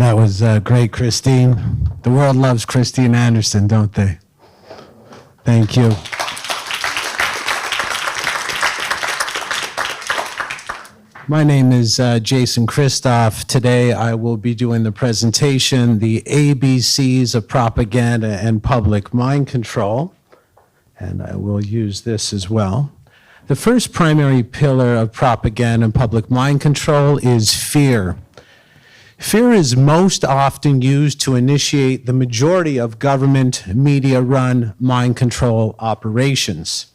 That was great, Christine. The world loves Christine Anderson, don't they? Thank you. My name is Jason Christoff. Today I will be doing the presentation, The ABCs of Propaganda and Public Mind Control, and I will use this as well. The first primary pillar of propaganda and public mind control is fear. Fear is most often used to initiate the majority of government media-run mind control operations.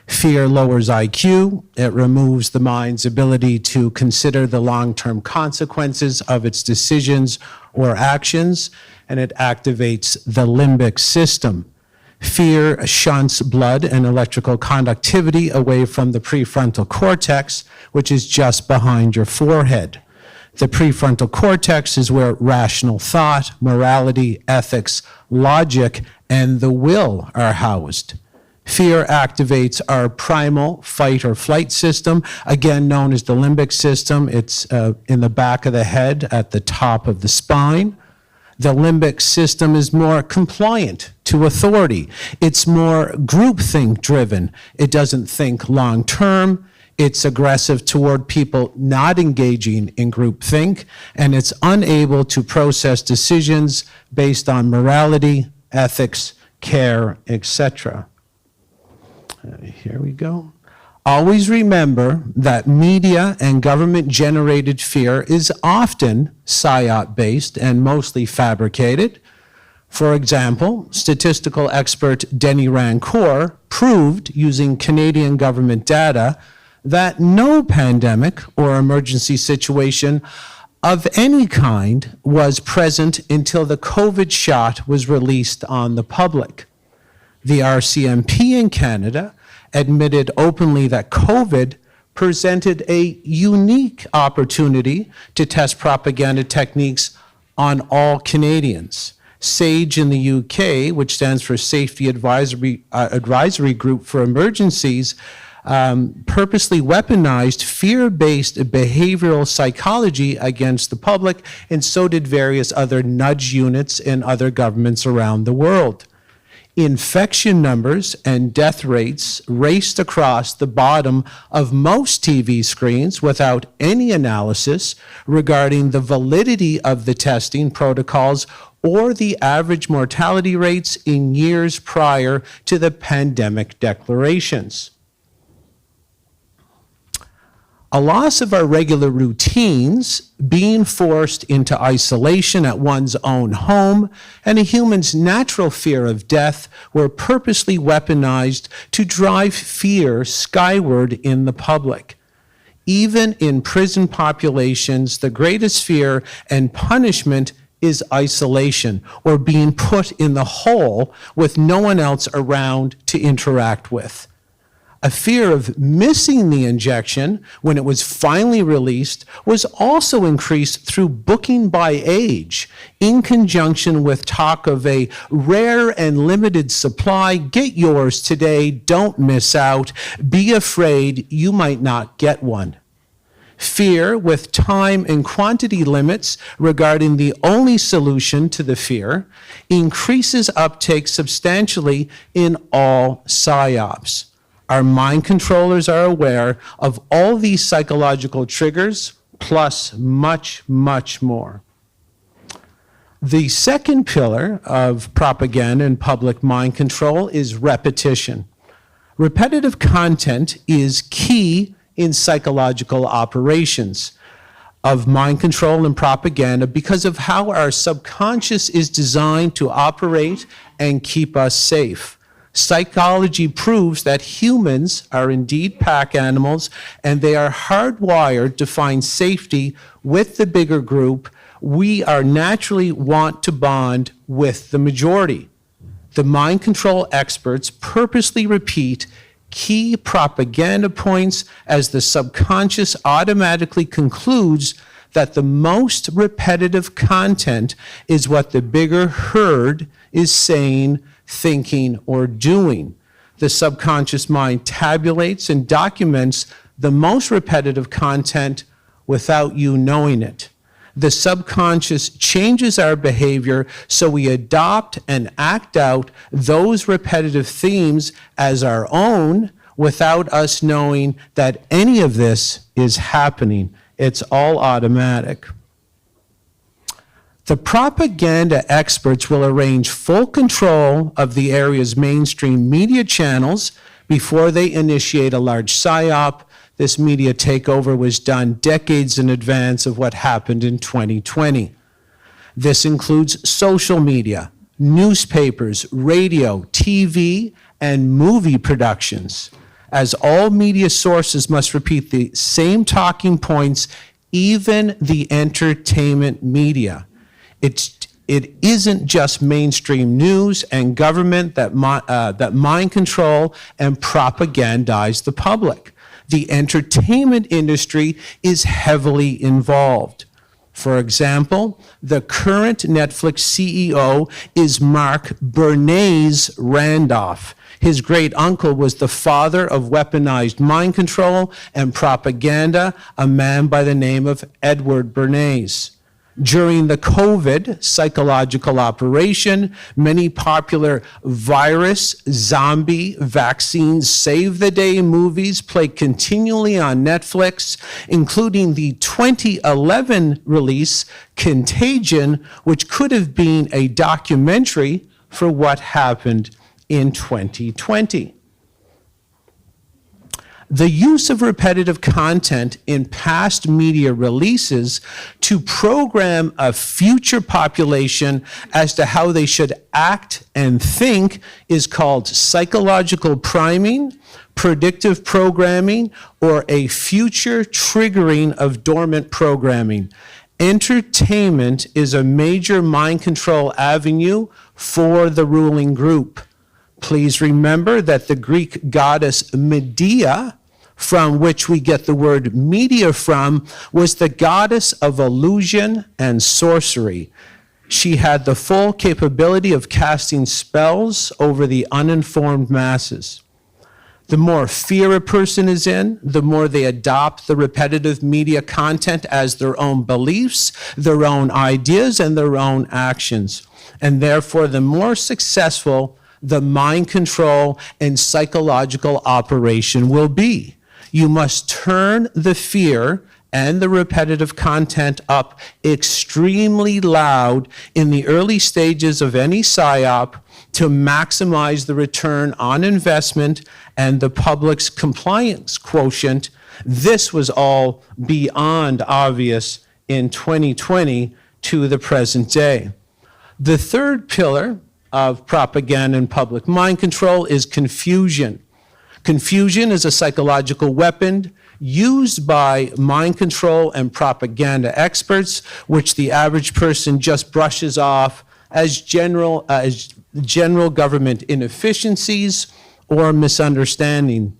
Fear lowers IQ, it removes the mind's ability to consider the long-term consequences of its decisions or actions, and it activates the limbic system. Fear shunts blood and electrical conductivity away from the prefrontal cortex, which is just behind your forehead. The prefrontal cortex is where rational thought, morality, ethics, logic, and the will are housed. Fear activates our primal fight or flight system, again known as the limbic system. It's in the back of the head at the top of the spine. The limbic system is more compliant to authority. It's more groupthink driven. It doesn't think long term. It's aggressive toward people not engaging in groupthink, and it's unable to process decisions based on morality, ethics, care, etc. Here we go. Always remember that media and government-generated fear is often psyop-based and mostly fabricated. For example, statistical expert Denny Rancourt proved using Canadian government data that no pandemic or emergency situation of any kind was present until the COVID shot was released on the public. The RCMP in Canada admitted openly that COVID presented a unique opportunity to test propaganda techniques on all Canadians. SAGE in the UK, which stands for Safety Advisory Group for Emergencies, purposely weaponized fear-based behavioral psychology against the public, and so did various other nudge units in other governments around the world. Infection numbers and death rates raced across the bottom of most TV screens without any analysis regarding the validity of the testing protocols or the average mortality rates in years prior to the pandemic declarations. A loss of our regular routines, being forced into isolation at one's own home, and a human's natural fear of death were purposely weaponized to drive fear skyward in the public. Even in prison populations, the greatest fear and punishment is isolation, or being put in the hole with no one else around to interact with. A fear of missing the injection when it was finally released was also increased through booking by age, in conjunction with talk of a rare and limited supply. Get yours today, don't miss out. Be afraid you might not get one. Fear with time and quantity limits regarding the only solution to the fear increases uptake substantially in all PSYOPs. Our mind controllers are aware of all these psychological triggers, plus much, much more. The second pillar of propaganda and public mind control is repetition. Repetitive content is key in psychological operations of mind control and propaganda because of how our subconscious is designed to operate and keep us safe. Psychology proves that humans are indeed pack animals, and they are hardwired to find safety with the bigger group. We are naturally want to bond with the majority. The mind control experts purposely repeat key propaganda points as the subconscious automatically concludes that the most repetitive content is what the bigger herd is saying, thinking, or doing. The subconscious mind tabulates and documents the most repetitive content without you knowing it. the subconscious changes our behavior so we adopt and act out those repetitive themes as our own without us knowing that any of this is happening. It's all automatic. The propaganda experts will arrange full control of the area's mainstream media channels before they initiate a large psyop. This media takeover was done decades in advance of what happened in 2020. This includes social media, newspapers, radio, TV, and movie productions, as all media sources must repeat the same talking points, even the entertainment media. It isn't just mainstream news and government that mind control and propagandize the public. The entertainment industry is heavily involved. For example, the current Netflix CEO is Mark Bernays Randolph. His great uncle was the father of weaponized mind control and propaganda, a man by the name of Edward Bernays. During the COVID psychological operation, many popular virus, zombie, vaccine, save-the-day movies played continually on Netflix, including the 2011 release, Contagion, which could have been a documentary for what happened in 2020. The use of repetitive content in past media releases to program a future population as to how they should act and think is called psychological priming, predictive programming, or a future triggering of dormant programming. Entertainment is a major mind control avenue for the ruling group. Please remember that the Greek goddess Medea, from which we get the word media from, was the goddess of illusion and sorcery. She had the full capability of casting spells over the uninformed masses. The more fear a person is in, the more they adopt the repetitive media content as their own beliefs, their own ideas, and their own actions. And therefore, the more successful the mind control and psychological operation will be. You must turn the fear and the repetitive content up extremely loud in the early stages of any PSYOP to maximize the return on investment and the public's compliance quotient. This was all beyond obvious in 2020 to the present day. The third pillar of propaganda and public mind control is confusion. Confusion is a psychological weapon used by mind control and propaganda experts, which the average person just brushes off as general government inefficiencies or misunderstanding.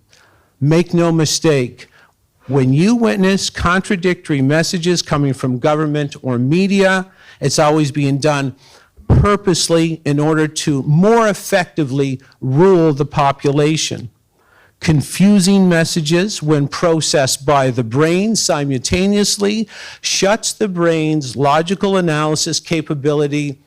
Make no mistake, when you witness contradictory messages coming from government or media, it's always being done purposely in order to more effectively rule the population. Confusing messages, when processed by the brain simultaneously, shuts the brain's logical analysis capability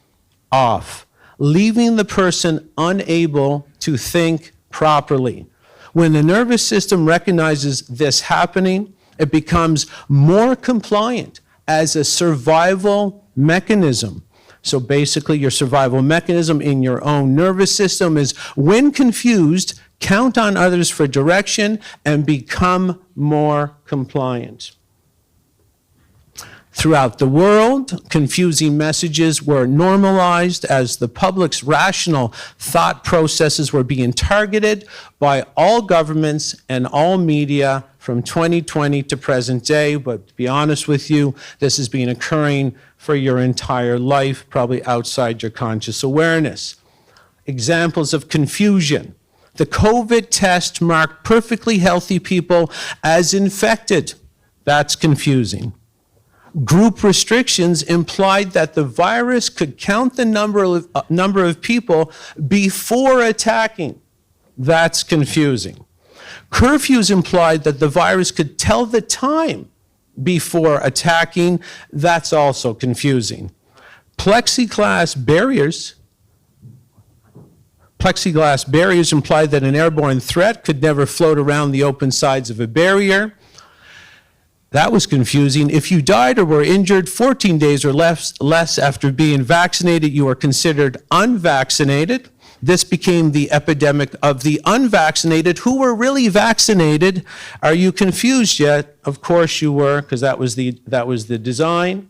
off, leaving the person unable to think properly. When the nervous system recognizes this happening, it becomes more compliant as a survival mechanism. So basically, your survival mechanism in your own nervous system is, when confused, count on others for direction and become more compliant. Throughout the world, confusing messages were normalized as the public's rational thought processes were being targeted by all governments and all media from 2020 to present day. But to be honest with you, this has been occurring for your entire life, probably outside your conscious awareness. Examples of confusion. The COVID test marked perfectly healthy people as infected. That's confusing. Group restrictions implied that the virus could count the number of people before attacking. That's confusing. Curfews implied that the virus could tell the time before attacking, that's also confusing. Plexiglass barriers imply that an airborne threat could never float around the open sides of a barrier. That was confusing. If you died or were injured 14 days or less after being vaccinated, you are considered unvaccinated. This became the epidemic of the unvaccinated who were really vaccinated. Are you confused yet? Of course you were, because that was the design.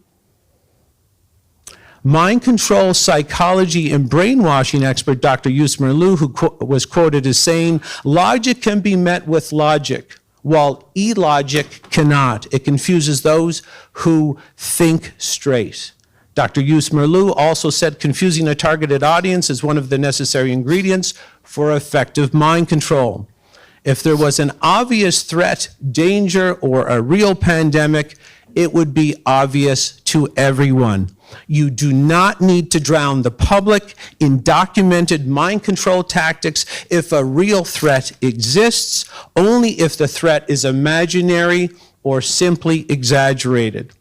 Mind control psychology and brainwashing expert Dr. Yusmer Liu, who was quoted as saying, "Logic can be met with logic, while illogic cannot. It confuses those who think straight." Dr. Yusmer Liu also said confusing a targeted audience is one of the necessary ingredients for effective mind control. If there was an obvious threat, danger, or a real pandemic, it would be obvious to everyone. You do not need to drown the public in documented mind control tactics if a real threat exists, only if the threat is imaginary or simply exaggerated.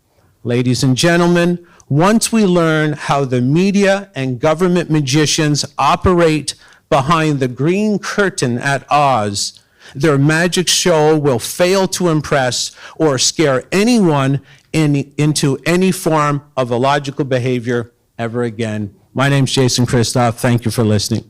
Ladies and gentlemen, once we learn how the media and government magicians operate behind the green curtain at Oz, their magic show will fail to impress or scare anyone into any form of illogical behavior ever again. My name's Jason Christoff. Thank you for listening.